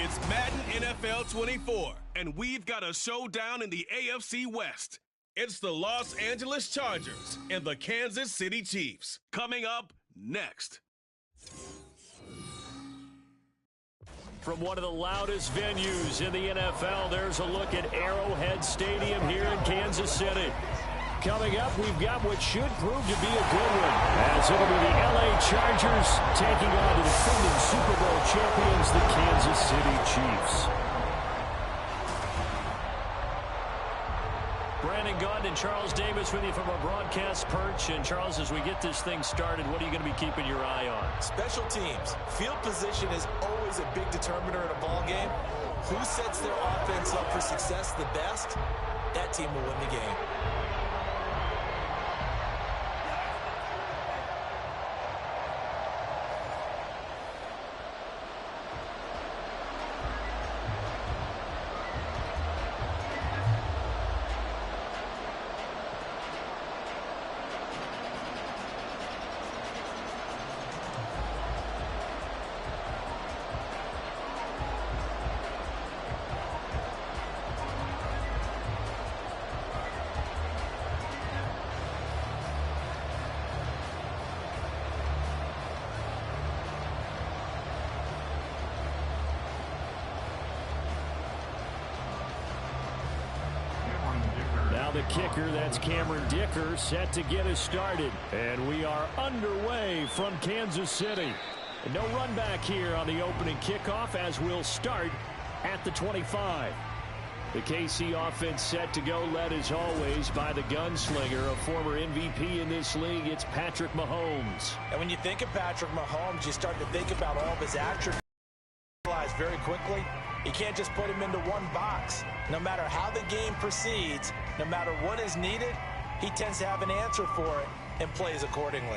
It's Madden NFL 24, and we've got a showdown in the AFC West. It's the Los Angeles Chargers and the Kansas City Chiefs. Coming up next. From one of the loudest venues in the NFL, there's a look at Arrowhead Stadium here in Kansas City. Coming up, we've got what should prove to be a good one, as it'll be the LA Chargers taking on the defending Super Bowl champions, the Kansas City Chiefs. Brandon Gaudin and Charles Davis with you from our broadcast perch. And Charles, as we get this thing started, what are you going to be keeping your eye on? Special teams. Field position is always a big determiner in a ball game. Who sets their offense up for success the best, that team will win the game. The kicker, that's Cameron Dicker, set to get us started. And we are underway from Kansas City. And no run back here on the opening kickoff as we'll start at the 25. The KC offense set to go, led as always by the gunslinger, a former MVP in this league. It's Patrick Mahomes. And when you think of Patrick Mahomes, you start to think about all of his attributes. Very quickly, you can't just put him into one box. No matter how the game proceeds, no matter what is needed, he tends to have an answer for it and plays accordingly.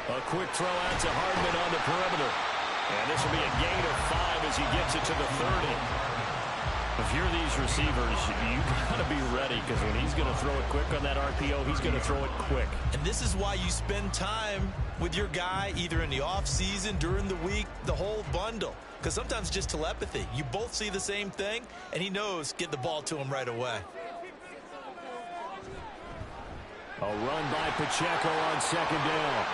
A quick throw out to Hardman on the perimeter. And this will be a gain of 5 as he gets it to the 30. If you're these receivers, you got to be ready, because when he's going to throw it quick on that RPO, he's going to throw it quick. And this is why you spend time with your guy, either in the offseason, during the week, the whole bundle. Because sometimes just telepathy. You both see the same thing, and he knows get the ball to him right away. A run by Pacheco on second down.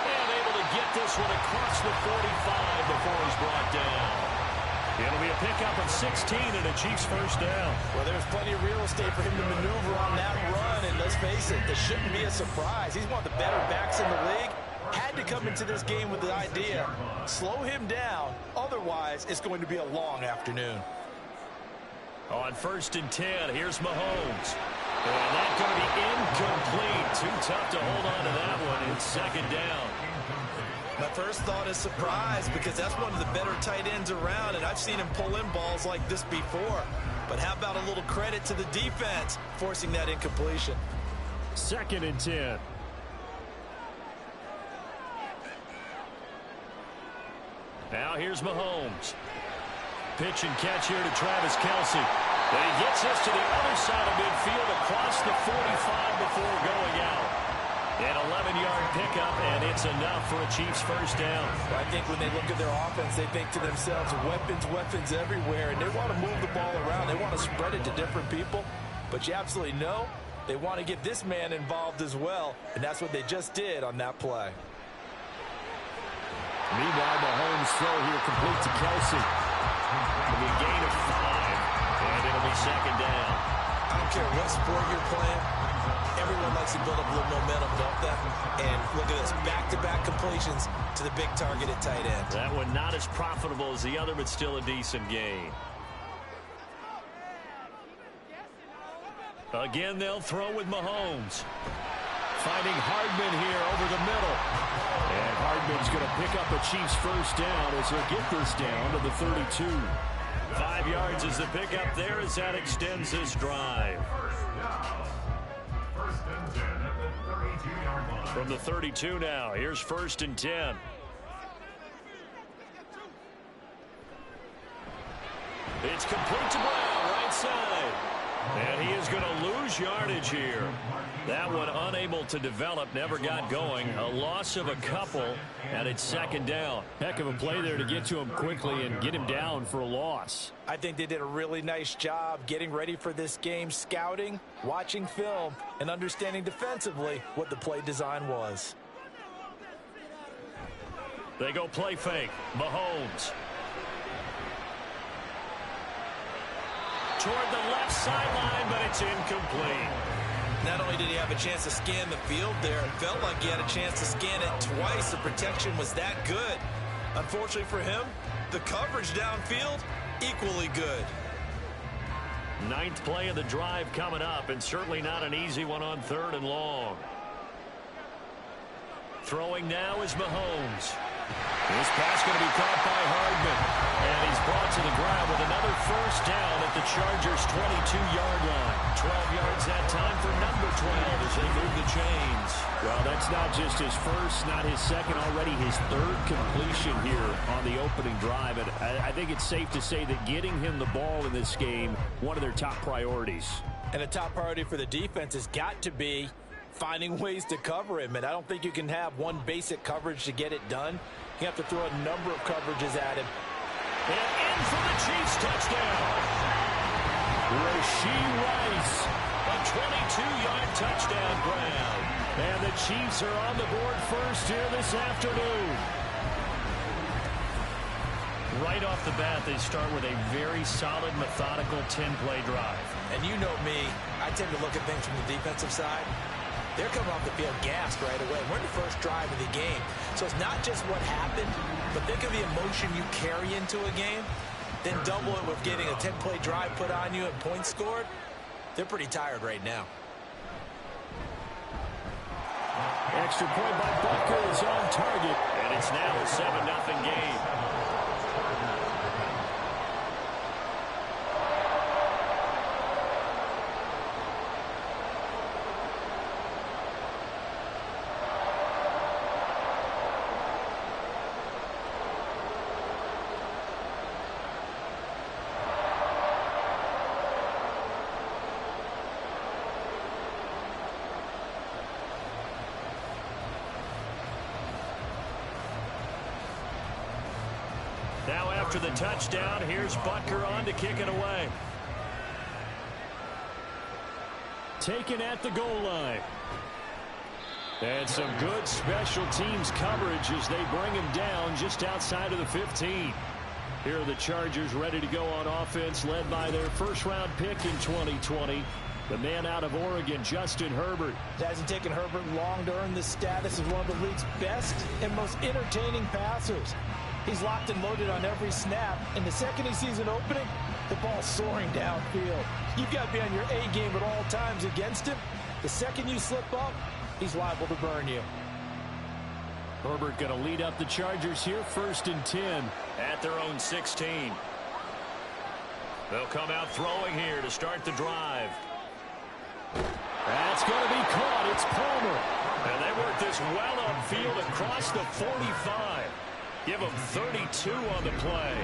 And able to get this one across the 45 before he's brought down. It'll be a pickup of 16 and a Chiefs first down. Well, there's plenty of real estate for him to maneuver on that run, and let's face it, this shouldn't be a surprise. He's one of the better backs in the league. Had to come into this game with the idea, slow him down, otherwise it's going to be a long afternoon. On 1st and 10, here's Mahomes. And that's going to be incomplete. Too tough to hold on to that one. It's second down. My first thought is surprise, because that's one of the better tight ends around, and I've seen him pull in balls like this before. But how about a little credit to the defense forcing that incompletion? 2nd and 10. Now here's Mahomes. Pitch and catch here to Travis Kelce. And he gets this to the other side of midfield across the 45 before going out. An 11-yard pickup, and it's enough for a Chiefs first down. I think when they look at their offense, they think to themselves, weapons everywhere, and they want to move the ball around. They want to spread it to different people, but you absolutely know they want to get this man involved as well, and that's what they just did on that play. Meanwhile, Mahomes' throw here complete to Kelce. It'll be a gain of 5, and it'll be second down. I don't care what sport you're playing. Everyone likes to build up a little momentum, don't they? And look at this, back-to-back completions to the big target at tight end. That one not as profitable as the other, but still a decent gain. Again, they'll throw with Mahomes. Finding Hardman here over the middle. And Hardman's going to pick up a Chiefs first down as he'll get this down to the 32. 5 yards is the pickup there as that extends this drive. From the 32 now, here's 1st and 10. It's complete to Brown, right side. And he is going to lose yardage here. That one unable to develop, never got going. A loss of a couple, and it's second down. Heck of a play there to get to him quickly and get him down for a loss. I think they did a really nice job getting ready for this game, scouting, watching film, and understanding defensively what the play design was. They go play fake. Mahomes. Toward the left sideline, but it's incomplete. Not only did he have a chance to scan the field there, it felt like he had a chance to scan it twice. The protection was that good. Unfortunately for him, the coverage downfield, equally good. Ninth play of the drive coming up, and certainly not an easy one on 3rd and long. Throwing now is Mahomes. This pass going to be caught by Hardman. And he's brought to the ground with another first down at the Chargers' 22-yard line. 12 yards that time for number 12 as they move the chains. Well, that's not just his first, not his second, already his 3rd completion here on the opening drive. And I think it's safe to say that getting him the ball in this game, one of their top priorities. And a top priority for the defense has got to be finding ways to cover him. And I don't think you can have one basic coverage to get it done. You have to throw a number of coverages at him. And in for the Chiefs touchdown. Rashee Rice. A 22-yard touchdown grab. And the Chiefs are on the board first here this afternoon. Right off the bat, they start with a very solid, methodical 10-play drive. And you know me, I tend to look at things from the defensive side. They're coming off the field gassed right away. We're in the first drive of the game. So it's not just what happened, but think of the emotion you carry into a game. Then double it with getting a 10-play drive put on you and points scored. They're pretty tired right now. Extra point by Butker is on target. And it's now a 7-0 game. Now after the touchdown, here's Butker on to kick it away. Taken at the goal line. And some good special teams coverage as they bring him down just outside of the 15. Here are the Chargers ready to go on offense, led by their first-round pick in 2020. The man out of Oregon, Justin Herbert. It hasn't taken Herbert long to earn this status as one of the league's best and most entertaining passers. He's locked and loaded on every snap, and the second he sees an opening, the ball's soaring downfield. You've got to be on your A game at all times against him. The second you slip up, he's liable to burn you. Herbert going to lead up the Chargers here, 1st and 10. At their own 16. They'll come out throwing here to start the drive. That's going to be caught. It's Palmer. And they work this well upfield across the 45. Give them 32 on the play.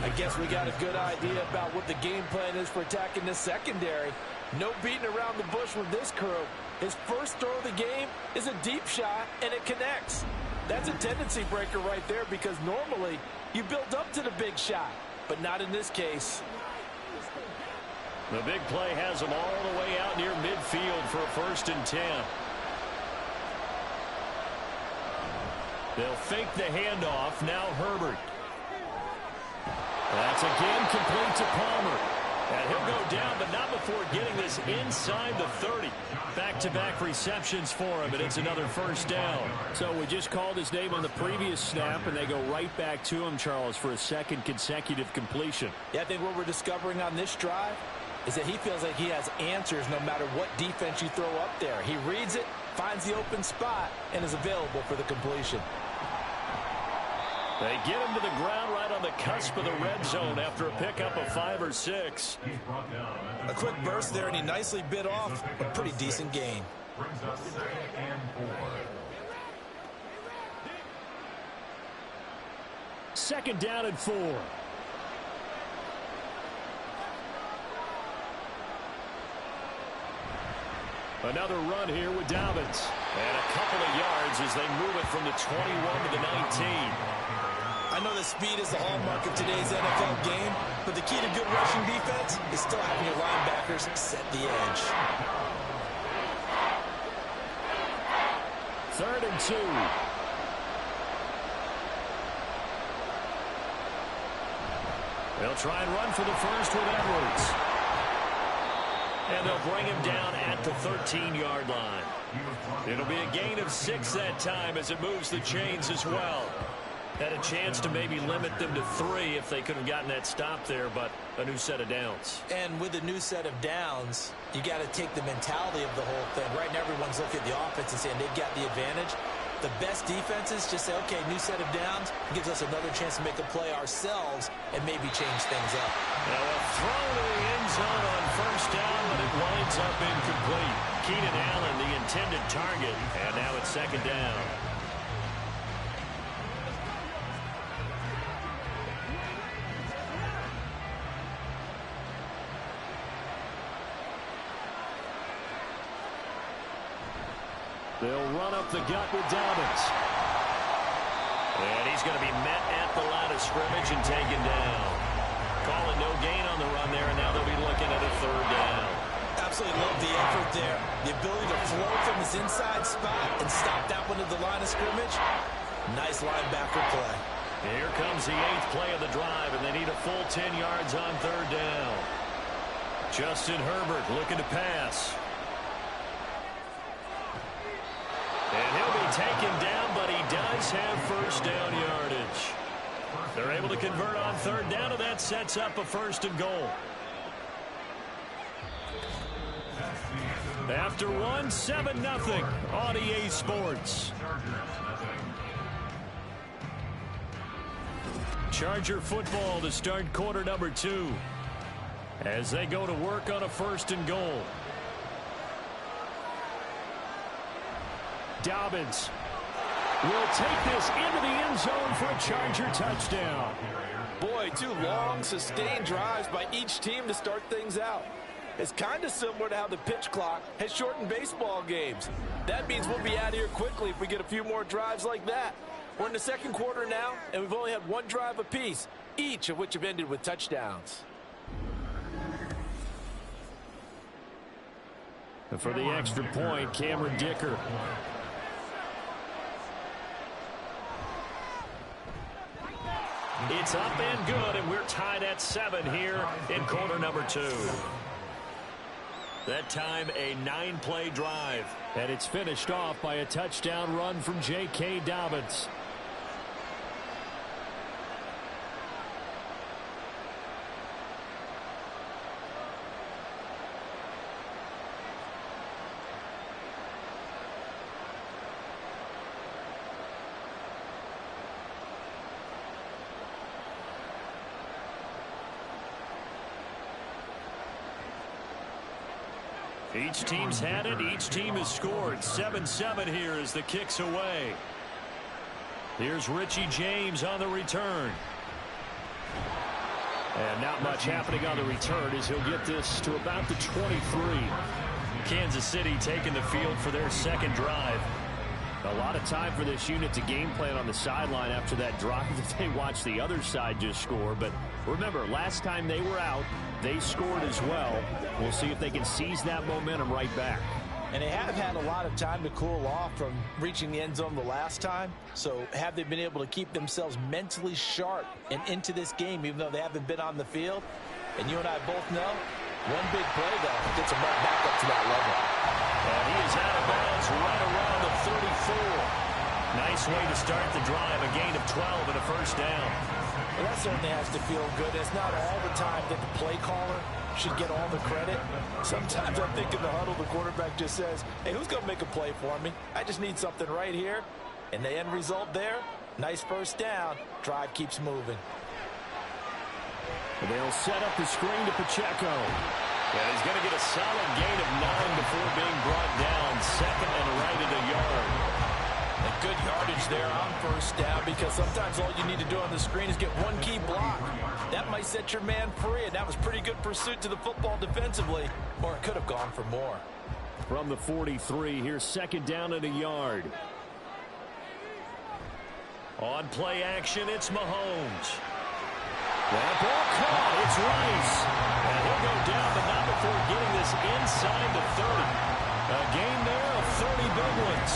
I guess we got a good idea about what the game plan is for attacking this secondary. No beating around the bush with this crew. His first throw of the game is a deep shot, and it connects. That's a tendency breaker right there because normally you build up to the big shot, but not in this case. The big play has them all the way out near midfield for a 1st and 10. They'll fake the handoff. Now Herbert. That's again complete to Palmer. And he'll go down, but not before getting this inside the 30. Back-to-back receptions for him, and it's another 1st down. So we just called his name on the previous snap, and they go right back to him, Charles, for a 2nd consecutive completion. Yeah, I think what we're discovering on this drive is that he feels like he has answers no matter what defense you throw up there. He reads it, finds the open spot, and is available for the completion. They get him to the ground right on the cusp of the red zone after a pickup of 5 or 6. A quick burst there, and he nicely bit off a pretty decent gain. Second down and 4. Another run here with Dobbins. And a couple of yards as they move it from the 21 to the 19. I know that speed is the hallmark of today's NFL game, but the key to good rushing defense is still having your linebackers set the edge. 3rd and 2. They'll try and run for the first with Edwards. And they'll bring him down at the 13-yard line. It'll be a gain of 6 that time as it moves the chains as well. Had a chance to maybe limit them to 3 if they could have gotten that stop there, but a new set of downs. And with a new set of downs, you got to take the mentality of the whole thing. Right now, everyone's looking at the offense and saying they've got the advantage. The best defenses just say, okay, new set of downs gives us another chance to make a play ourselves and maybe change things up. Now a throw to the end zone on first down, but it winds up incomplete. Keenan Allen, the intended target, and now it's 2nd down. They'll run up the gut with Dobbins. And he's going to be met at the line of scrimmage and taken down. Calling no gain on the run there, and now they'll be looking at a 3rd down. Absolutely love the effort there. The ability to flow from his inside spot and stop that one at the line of scrimmage. Nice linebacker play. Here comes the 8th play of the drive, and they need a full 10 yards on 3rd down. Justin Herbert looking to pass. And he'll be taken down, but he does have first down yardage. They're able to convert on 3rd down, and that sets up a 1st and goal. After 1, 7-0 on EA Sports. Charger football to start quarter number 2 as they go to work on a 1st and goal. Dobbins will take this into the end zone for a Charger touchdown. Boy, 2 long, sustained drives by each team to start things out. It's kind of similar to how the pitch clock has shortened baseball games. That means we'll be out of here quickly if we get a few more drives like that. We're in the 2nd quarter now, and we've only had 1 drive apiece, each of which have ended with touchdowns. And for the extra point, Cameron Dicker. It's up and good, and we're tied at 7 here in quarter number 2. That time, a 9-play drive. And it's finished off by a touchdown run from J.K. Dobbins. Each team's had it. Each team has scored. 7-7 here as the kick's away. Here's Richie James on the return. And not much happening on the return as he'll get this to about the 23. Kansas City taking the field for their 2nd drive. A lot of time for this unit to game plan on the sideline after that drive that they watched the other side just score. But remember, last time they were out, they scored as well. We'll see if they can seize that momentum right back. And they have had a lot of time to cool off from reaching the end zone the last time. So have they been able to keep themselves mentally sharp and into this game, even though they haven't been on the field? And you and I both know, one big play, though, gets them right back up to that level. And he is out of bounds right around the 34. Nice way to start the drive, a gain of 12 and a 1st down. Well, that certainly has to feel good. It's not all the time that the play caller should get all the credit. Sometimes I think in the huddle, the quarterback just says, hey, who's going to make a play for me? I just need something right here. And the end result there, nice 1st down. Drive keeps moving. They'll set up the screen to Pacheco. And he's going to get a solid gain of 9 before being brought down. 2nd and right at a yard. And good yardage there on 1st down, because sometimes all you need to do on the screen is get one key block. That might set your man free, and that was pretty good pursuit to the football defensively, or it could have gone for more. from the 43. Here's second down and a yard. On play action, it's Mahomes. That ball caught. It's Rice. And he'll go down, but not before getting this inside the 30. A gain there of 30 big ones.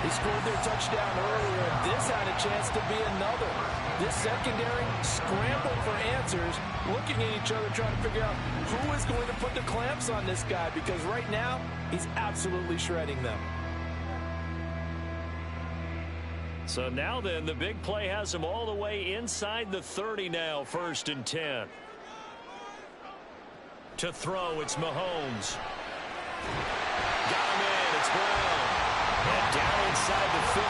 They scored their touchdown earlier, and this had a chance to be another. This secondary scrambled for answers, looking at each other, trying to figure out who is going to put the clamps on this guy, because right now, he's absolutely shredding them. So now then, the big play has him all the way inside the 30 now, 1st and 10. To throw, it's Mahomes. Got him in, it's Brown. And down inside the 15,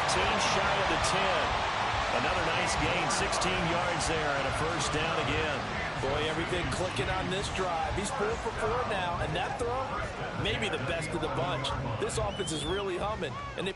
shy of the 10. Another nice gain, 16 yards there, and a 1st down again. Boy, everything clicking on this drive. He's 4 for 4 now, and that throw, maybe the best of the bunch. This offense is really humming, and they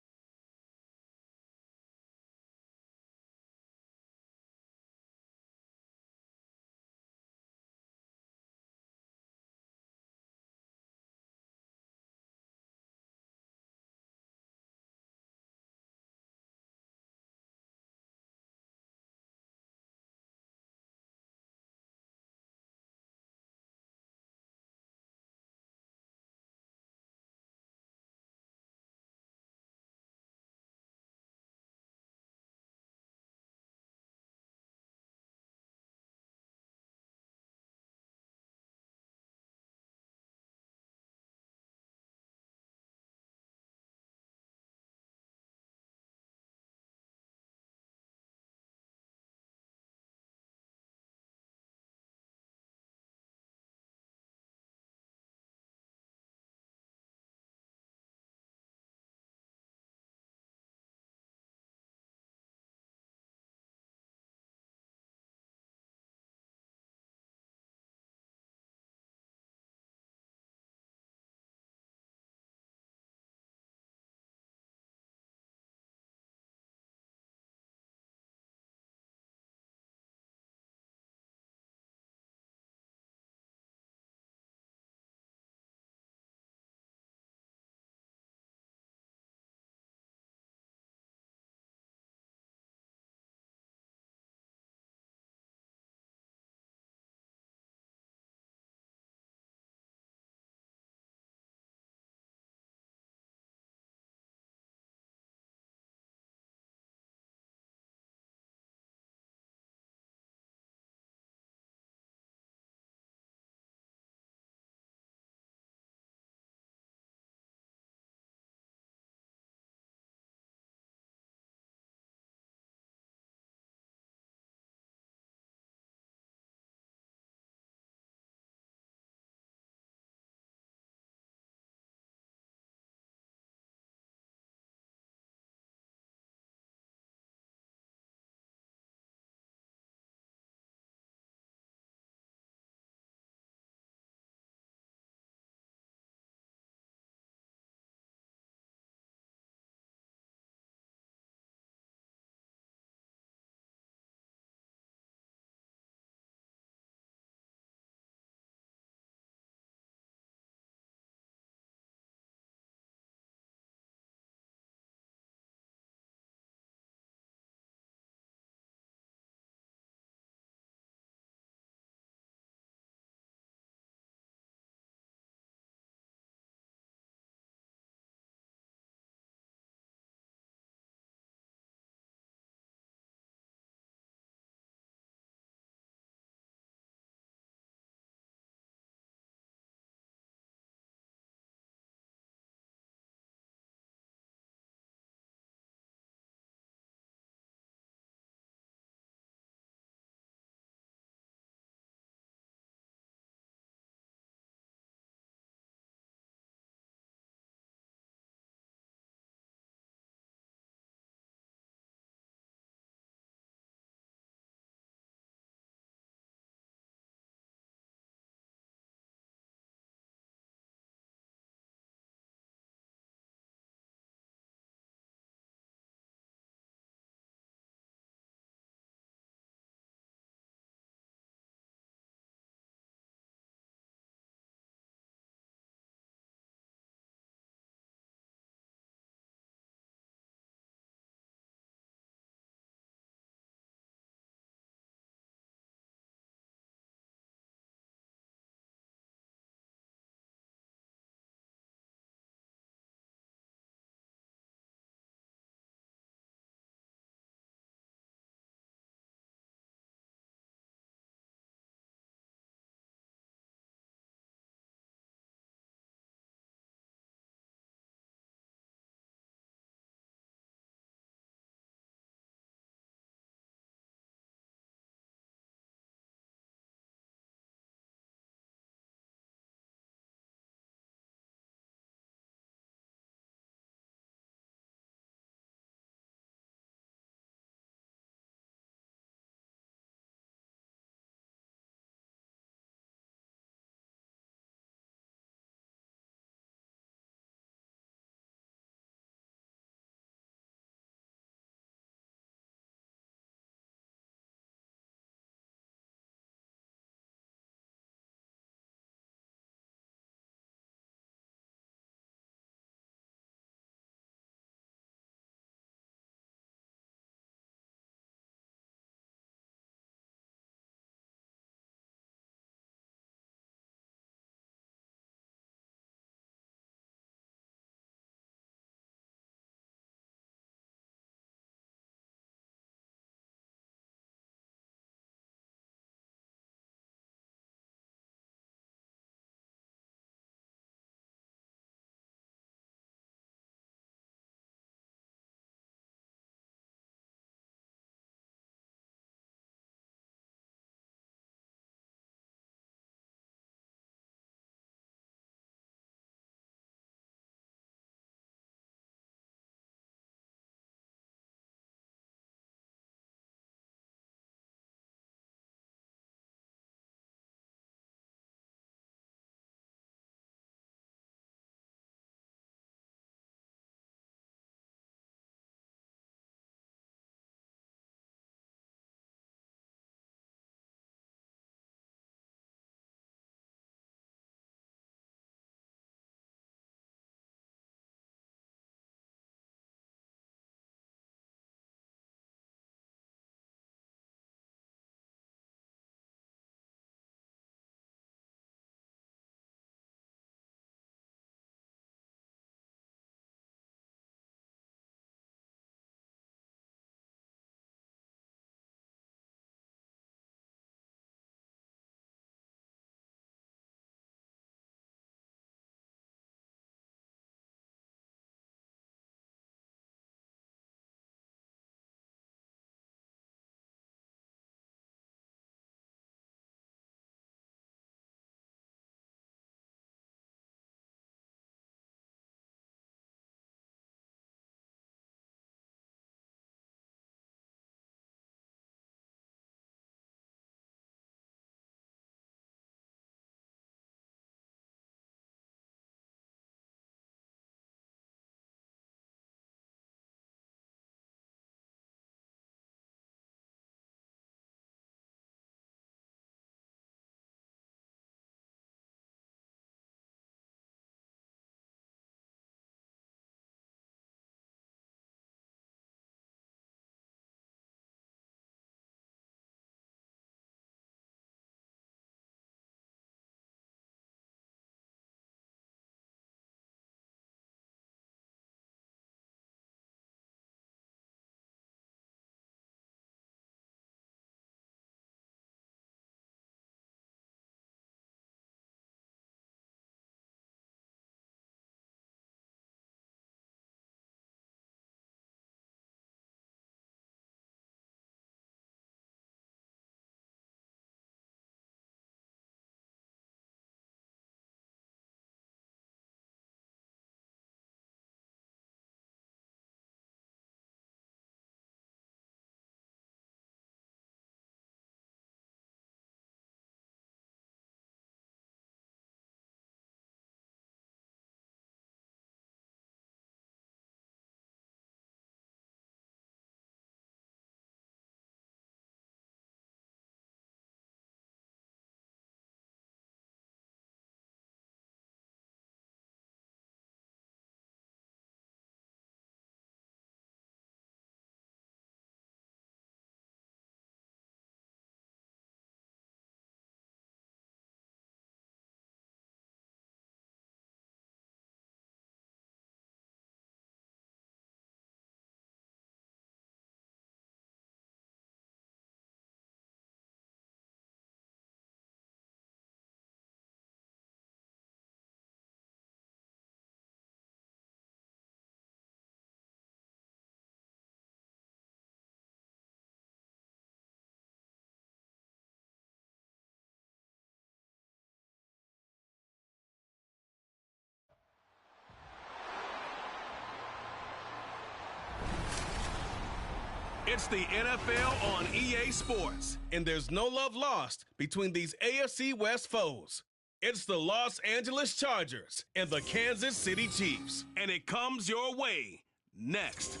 It's the NFL on EA Sports, and there's no love lost between these AFC West foes. It's the Los Angeles Chargers and the Kansas City Chiefs, and it comes your way next.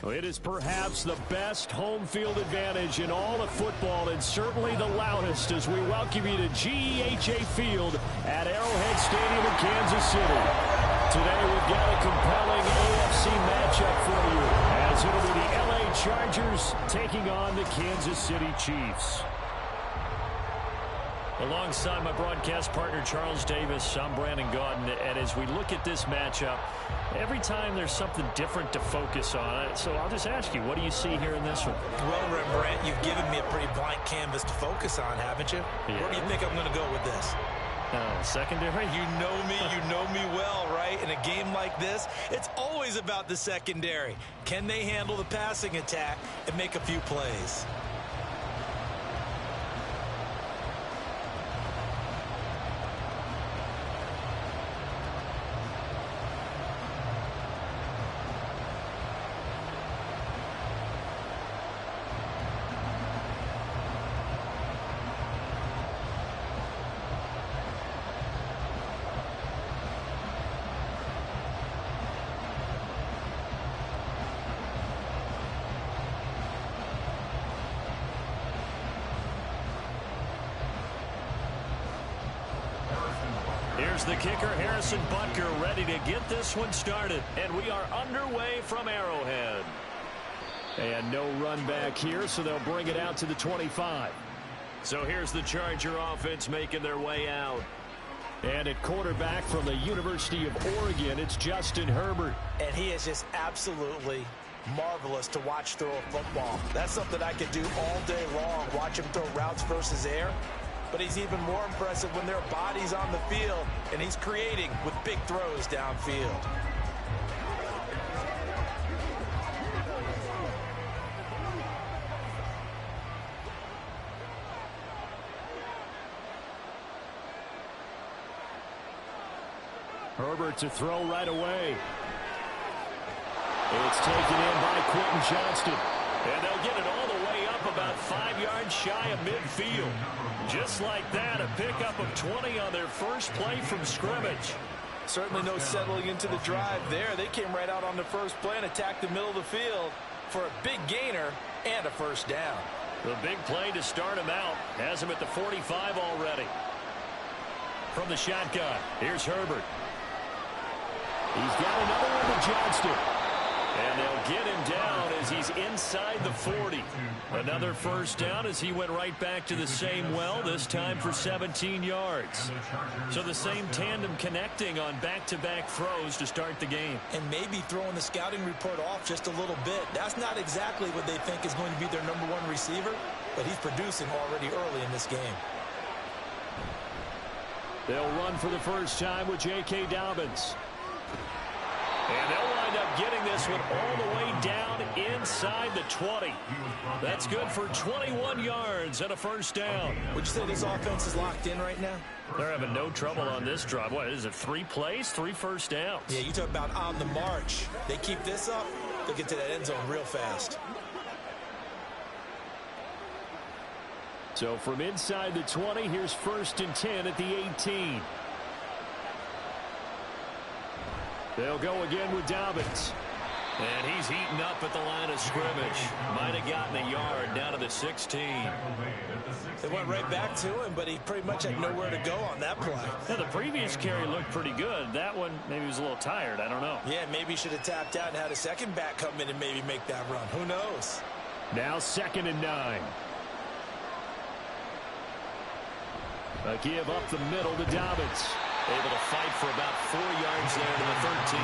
It is perhaps the best home field advantage in all of football, and certainly the loudest, as we welcome you to GEHA Field at Arrowhead Stadium in Kansas City. Today we've got a compelling AFC matchup for you, as it'll be the LA Chargers taking on the Kansas City Chiefs. Alongside my broadcast partner, Charles Davis, I'm Brandon Gaudin, and as we look at this matchup, every time there's something different to focus on. So I'll just ask you, what do you see here in this one? Well, Rembrandt, you've given me a pretty blank canvas to focus on, haven't you? Yeah. Where do you think I'm going to go with this? Secondary? You know me well, right? In a game like this, it's always about the secondary. Can they handle the passing attack and make a few plays? Here's the kicker, Harrison Butker, ready to get this one started. And we are underway from Arrowhead. And no run back here, so they'll bring it out to the 25. So here's the Charger offense making their way out. And at quarterback from the University of Oregon, it's Justin Herbert. And he is just absolutely marvelous to watch throw a football. That's something I could do all day long, watch him throw routes versus air. But he's even more impressive when there are bodies on the field, and he's creating with big throws downfield. Herbert to throw right away. It's taken in by Quentin Johnston. And they'll get it all the way up about 5 yards shy of midfield. Just like that, a pickup of 20 on their first play from scrimmage. Certainly no settling into the drive there. They came right out on the first play and attacked the middle of the field for a big gainer and a first down. The big play to start him out has him at the 45 already. From the shotgun, here's Herbert. He's got another one to Johnston. And they'll get him down as he's inside the 40. Another first down as he went right back to the same well, this time for 17 yards. So the same tandem connecting on back-to-back throws to start the game. And maybe throwing the scouting report off just a little bit. That's not exactly what they think is going to be their number one receiver, but he's producing already early in this game. They'll run for the first time with J.K. Dobbins. And they'll wind up getting this one all the way down inside the 20. That's good for 21 yards and a first down. Would you say this offense is locked in right now? They're having no trouble on this drive. What is it, 3 plays, 3 first downs? Yeah, you talk about on the march. They keep this up, they'll get to that end zone real fast. So from inside the 20, here's 1st and 10 at the 18. They'll go again with Dobbins. And he's heating up at the line of scrimmage. Might have gotten a yard down to the 16. They went right back to him, but he pretty much had nowhere to go on that play. Yeah, the previous carry looked pretty good. That one, maybe he was a little tired. I don't know. Yeah, maybe he should have tapped out and had a second back come in and maybe make that run. Who knows? Now 2nd and 9. A give up the middle to Dobbins. Able to fight for about 4 yards there to the 13.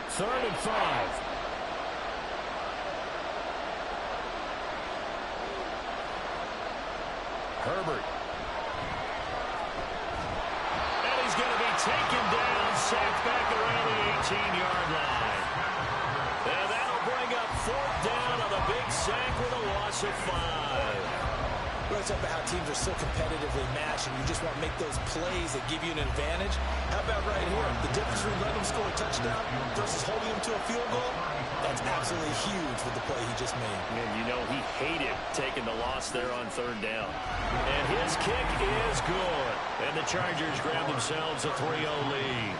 Third and 5. Herbert. And he's going to be taken down, sacked back around the 18-yard line. And that'll bring up 4th down on the big sack with a loss of 5. We're talking about how teams are so competitively matched, and you just want to make those plays that give you an advantage. How about right here? The difference between letting them score a touchdown versus holding them to a field goal, that's absolutely huge with the play he just made. And you know he hated taking the loss there on 3rd down. And his kick is good. And the Chargers grab themselves a 3-0 lead.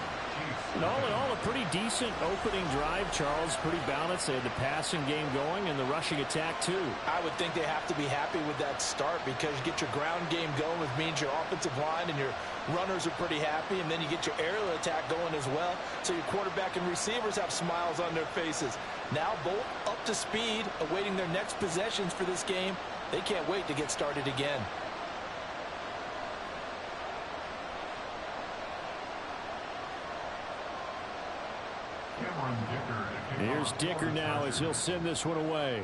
And all in all, a pretty decent opening drive, Charles. Pretty balanced. They had the passing game going and the rushing attack, too. I would think they have to be happy with that start because you get your ground game going, which means your offensive line and your runners are pretty happy, and then you get your aerial attack going as well. So your quarterback and receivers have smiles on their faces. Now both up to speed, awaiting their next possessions for this game. They can't wait to get started again. Here's Dicker now as he'll send this one away.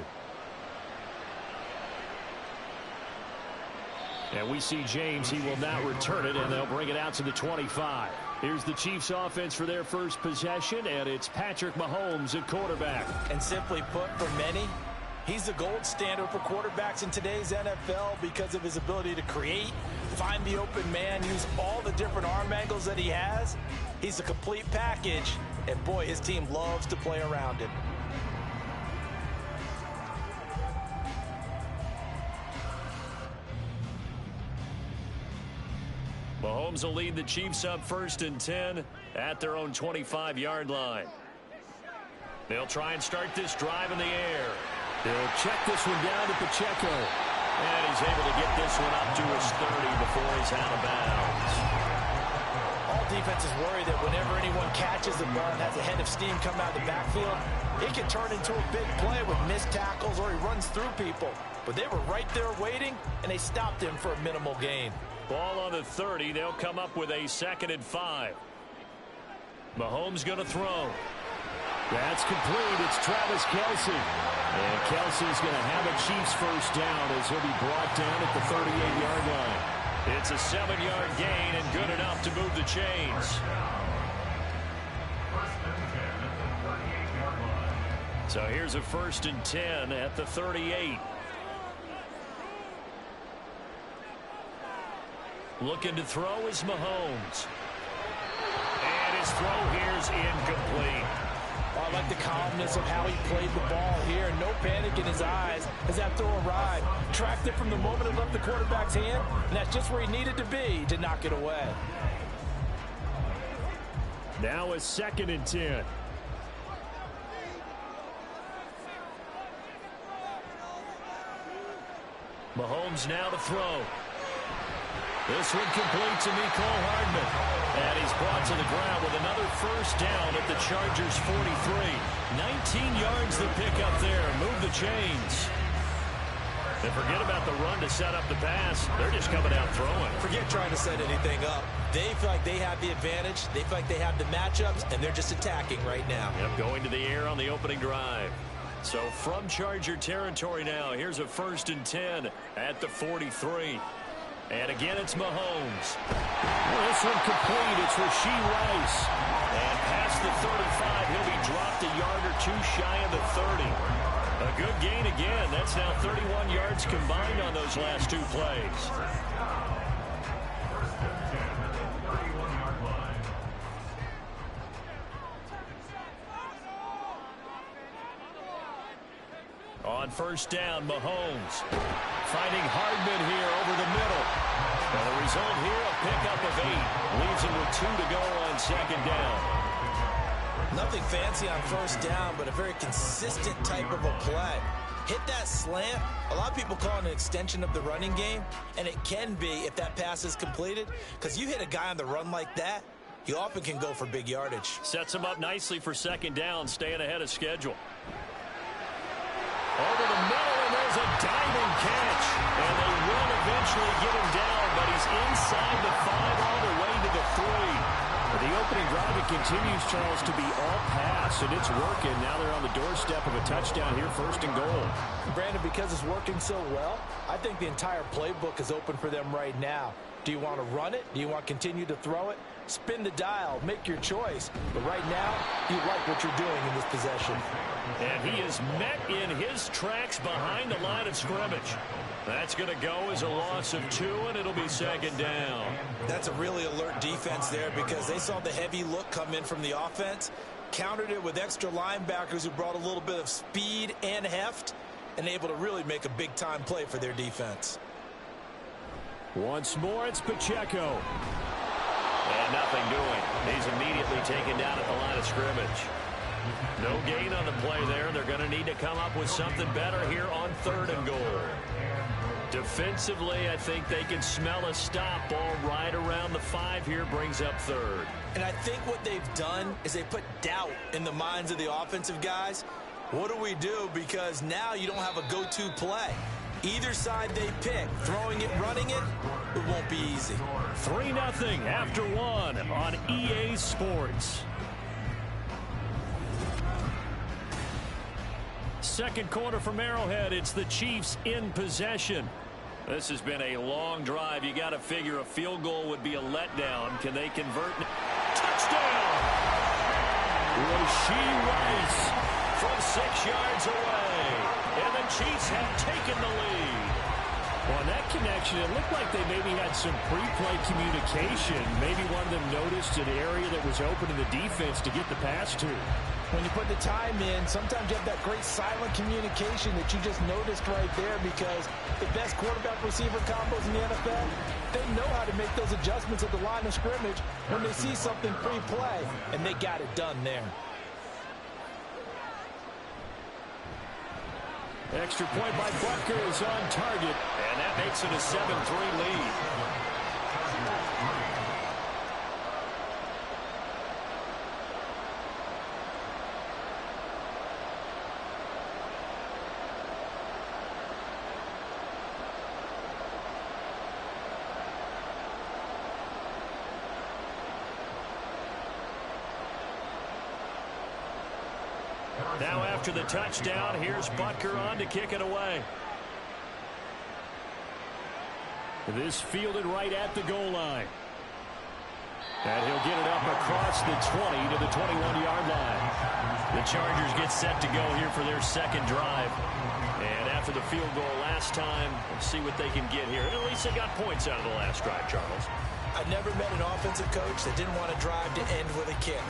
And we see James. He will not return it, and they'll bring it out to the 25. Here's the Chiefs offense for their first possession, and it's Patrick Mahomes at quarterback. And simply put, for many, he's the gold standard for quarterbacks in today's NFL because of his ability to create, find the open man, use all the different arm angles that he has. He's a complete package, and boy, his team loves to play around him. Mahomes will lead the Chiefs up 1st and 10 at their own 25-yard line. They'll try and start this drive in the air. They'll check this one down to Pacheco. And he's able to get this one up to his 30 before he's out of bounds. All defenses worry that whenever anyone catches the ball and has a head of steam come out of the backfield, it can turn into a big play with missed tackles or he runs through people. But they were right there waiting, and they stopped him for a minimal gain. Ball on the 30. They'll come up with a 2nd and 5. Mahomes going to throw. That's complete. It's Travis Kelce. And Kelce's going to have a Chiefs first down as he'll be brought down at the 38-yard line. It's a 7-yard gain and good enough to move the chains. So here's a 1st and 10 at the 38. Looking to throw is Mahomes. And his throw here is incomplete. I like the calmness of how he played the ball here. No panic in his eyes as that throw arrived. Tracked it from the moment it left the quarterback's hand, and that's just where he needed to be to knock it away. Now a 2nd and 10. Mahomes now to throw. This one complete to Mecole Hardman. And he's brought to the ground with another first down at the Chargers' 43. 19 yards to pick up there. Move the chains. And forget about the run to set up the pass. They're just coming out throwing. Forget trying to set anything up. They feel like they have the advantage. They feel like they have the matchups, and they're just attacking right now. Yep, going to the air on the opening drive. So from Charger territory now, here's a 1st and 10 at the 43. And again, it's Mahomes. Well, this one complete. It's Rashee Rice. And past the 35, he'll be dropped a yard or two shy of the 30. A good gain again. That's now 31 yards combined on those last 2 plays. On first down, Mahomes finding Hardman here over the middle. And the result here, a pickup of 8. Leaves him with 2 to go on 2nd down. Nothing fancy on first down, but a very consistent type of a play. Hit that slant. A lot of people call it an extension of the running game, and it can be if that pass is completed, because you hit a guy on the run like that, you often can go for big yardage. Sets him up nicely for 2nd down, staying ahead of schedule. Over the middle, and there's a diving catch. And they will eventually get him down, but he's inside the 5 all the way to the 3. The opening drive, it continues, Charles, to be all pass, and it's working. Now they're on the doorstep of a touchdown here, 1st and goal. Brandon, because it's working so well, I think the entire playbook is open for them right now. Do you want to run it? Do you want to continue to throw it? Spin the dial, make your choice. But right now, you like what you're doing in this possession. And he is met in his tracks behind the line of scrimmage. That's going to go as a loss of 2, and it'll be second down. That's a really alert defense there because they saw the heavy look come in from the offense, countered it with extra linebackers who brought a little bit of speed and heft, and able to really make a big-time play for their defense. Once more, it's Pacheco. And nothing doing. He's immediately taken down at the line of scrimmage. No gain on the play there. They're going to need to come up with something better here on 3rd and goal. Defensively, I think they can smell a stop ball right around the 5 here, brings up 3rd. And I think what they've done is they put doubt in the minds of the offensive guys. What do we do? Because now you don't have a go-to play. Either side they pick, throwing it, running it, it won't be easy. 3-0 after 1 on EA Sports. Second quarter from Arrowhead. It's the Chiefs in possession. This has been a long drive. You got to figure a field goal would be a letdown. Can they convert? Touchdown! Rashee Rice from 6 yards away. And the Chiefs have taken the lead. Well, on that connection, it looked like they maybe had some pre-play communication. Maybe one of them noticed an area that was open in the defense to get the pass to. When you put the time in, sometimes you have that great silent communication that you just noticed right there because the best quarterback-receiver combos in the NFL, they know how to make those adjustments at the line of scrimmage when they see something pre-play, and they got it done there. Extra point by Butker is on target, and that makes it a 7-3 lead. Now after the touchdown, here's Butker on to kick it away. This fielded right at the goal line. And he'll get it up across the 20 to the 21-yard line. The Chargers get set to go here for their second drive. And after the field goal last time, we'll see what they can get here. At least they got points out of the last drive, Charles. I've never met an offensive coach that didn't want to drive to end with a kick.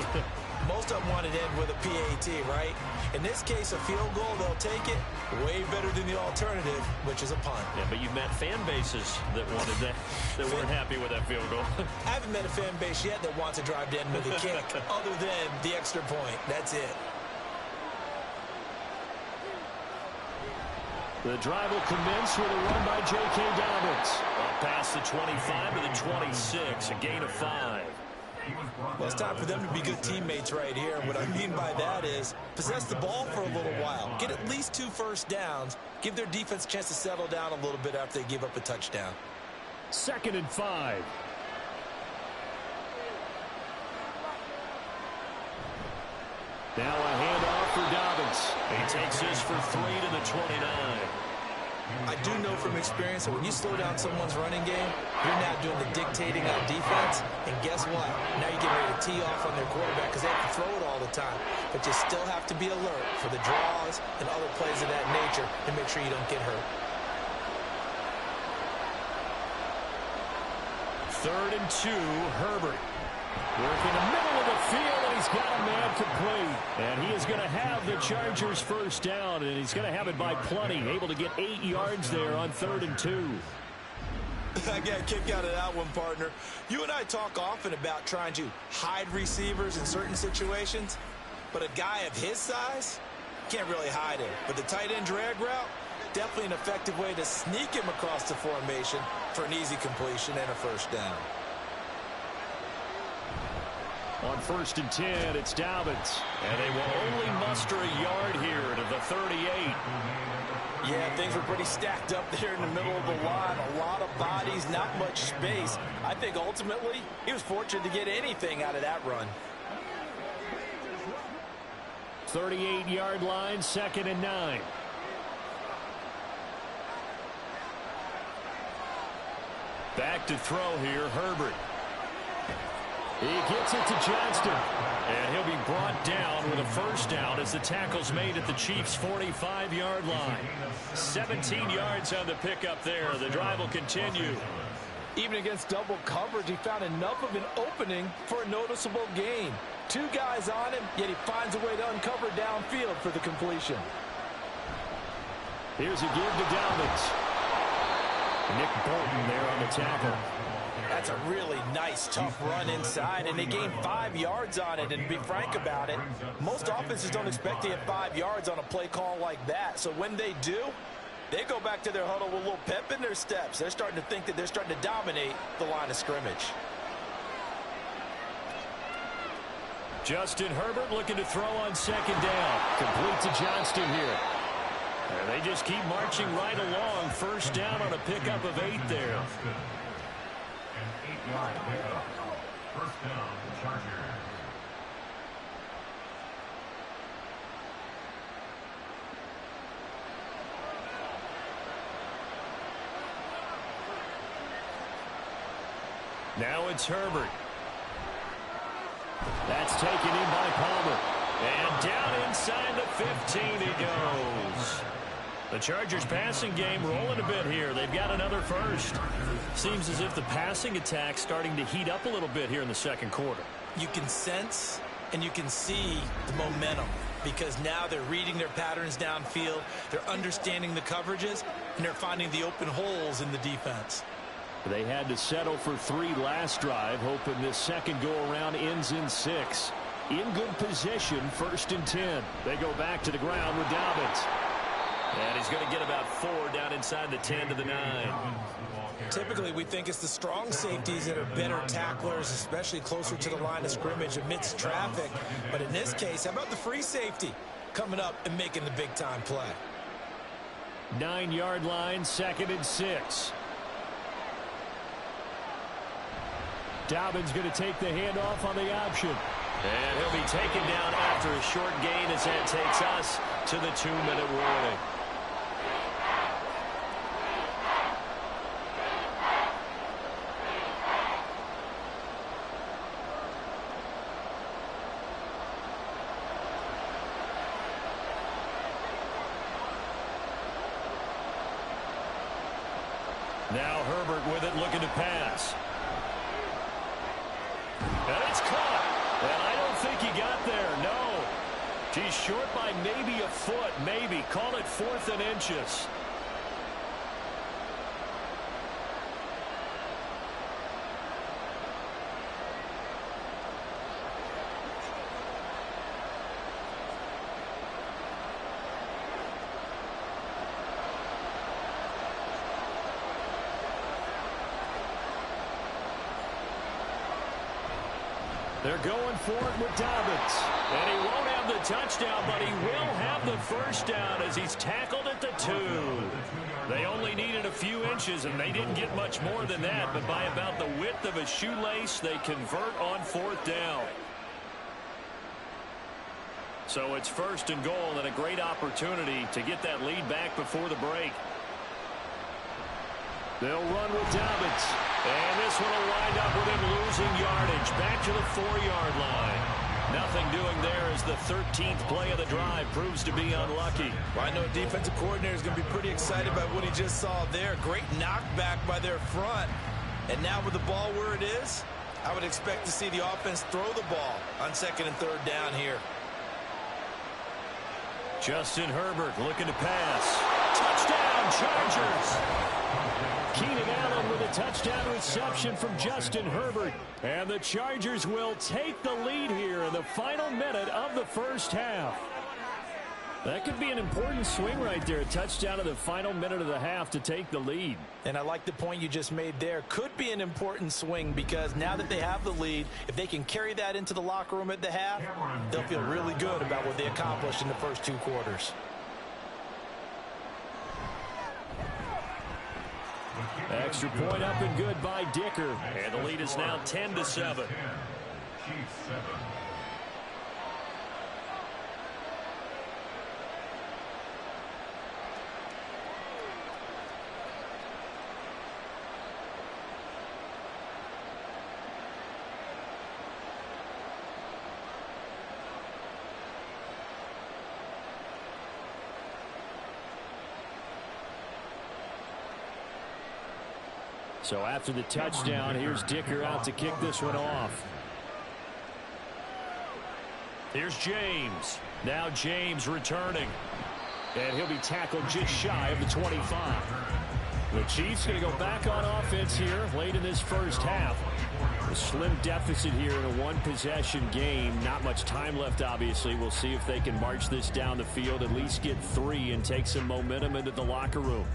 Most of them want to end with a PAT, right? In this case, a field goal, they'll take it. Way better than the alternative, which is a punt. Yeah, but you've met fan bases that wanted that, that weren't happy with that field goal. I haven't met a fan base yet that wants to drive to end with a kick, other than the extra point. That's it. The drive will commence with a run by J.K. Dobbins. Past the 25 to the 26, a gain of 5. Well, it's time for them to be good teammates right here. And what I mean by that is possess the ball for a little while. Get at least 2 first downs. Give their defense a chance to settle down a little bit after they give up a touchdown. 2nd and 5. Now a handoff for Dobbins. He takes this for 3 to the 29. I do know from experience that when you slow down someone's running game, you're now doing the dictating on defense. And guess what? Now you get ready to tee off on their quarterback because they have to throw it all the time. But you still have to be alert for the draws and other plays of that nature to make sure you don't get hurt. 3rd and 2, Herbert. Working the middle of the field, and he's got a man complete. And he is going to have the Chargers first down, and he's going to have it by plenty. Able to get 8 yards there on 3rd and 2. I got a kick out of that one, partner. You and I talk often about trying to hide receivers in certain situations, but a guy of his size can't really hide him. But the tight end drag route, definitely an effective way to sneak him across the formation for an easy completion and a first down. On 1st and 10, it's Dobbins. And they will only muster a yard here to the 38. Yeah, things were pretty stacked up there in the middle of the line. A lot of bodies, not much space. I think ultimately he was fortunate to get anything out of that run. 38-yard line, 2nd and 9. Back to throw here, Herbert. He gets it to Johnston. And he'll be brought down with a first down as the tackle's made at the Chiefs' 45-yard line. 17 yards on the pickup there. The drive will continue. Even against double coverage, he found enough of an opening for a noticeable gain. 2 guys on him, yet he finds a way to uncover downfield for the completion. Here's a give to Dobbins. Nick Bolton there on the tackle. That's a really nice, tough run inside, and they gained 5 yards on it. And to be frank about it, most offenses don't expect to get 5 yards on a play call like that. So when they do, they go back to their huddle with a little pep in their steps. They're starting to think that they're starting to dominate the line of scrimmage. Justin Herbert looking to throw on second down. Complete to Johnston here. And they just keep marching right along. First down on a pickup of 8 there. First down, Chargers. Now it's Herbert. That's taken in by Palmer. And down inside the 15 he goes. The Chargers passing game rolling a bit here. They've got another first. Seems as if the passing attack's starting to heat up a little bit here in the second quarter. You can sense and you can see the momentum because now they're reading their patterns downfield, they're understanding the coverages, and they're finding the open holes in the defense. They had to settle for 3 last drive, hoping this second go-around ends in 6. In good position, 1st and 10. They go back to the ground with Dobbins. And he's going to get about 4 down inside the 10 to the 9. Typically, we think it's the strong safeties that are better tacklers, especially closer to the line of scrimmage amidst traffic. But in this case, how about the free safety coming up and making the big-time play? 9-yard line, 2nd and 6. Dobbins going to take the handoff on the option. And he'll be taken down after a short gain as that takes us to the 2-minute warning. Now Herbert with it, looking to pass. And it's caught. And I don't think he got there, no. He's short by maybe a foot, maybe. Call it 4th and inches. They're going for it with Dobbins. And he won't have the touchdown, but he will have the first down as he's tackled at the 2. They only needed a few inches, and they didn't get much more than that. But by about the width of a shoelace, they convert on 4th down. So it's 1st and goal and a great opportunity to get that lead back before the break. They'll run with Dobbins. And this one will wind up with him losing yardage. Back to the 4-yard line. Nothing doing there as the 13th play of the drive proves to be unlucky. Well, I know defensive coordinator is going to be pretty excited about what he just saw there. Great knockback by their front. And now with the ball where it is, I would expect to see the offense throw the ball on 2nd and 3rd down here. Justin Herbert looking to pass. Touchdown, Chargers! Keenan Allen with a touchdown reception from Justin Herbert. And the Chargers will take the lead here in the final minute of the first half. That could be an important swing right there. A touchdown in the final minute of the half to take the lead. And I like the point you just made there. Could be an important swing because now that they have the lead, if they can carry that into the locker room at the half, they'll feel really good about what they accomplished in the first 2 quarters. Extra point up and good by Dicker. And the lead is now 10-7. Chiefs 7. So after the touchdown, here's Dicker out to kick this one off. Here's James. Now James returning. And he'll be tackled just shy of the 25. The Chiefs going to go back on offense here late in this first half. A slim deficit here in a one-possession game. Not much time left, obviously. We'll see if they can march this down the field, at least get 3 and take some momentum into the locker room.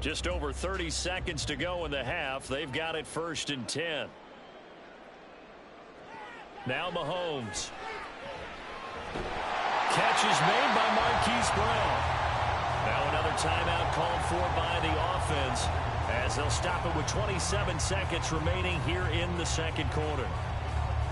Just over 30 seconds to go in the half. They've got it 1st and 10. Now Mahomes. Catch is made by Marquise Brown. Now another timeout called for by the offense as they'll stop it with 27 seconds remaining here in the second quarter.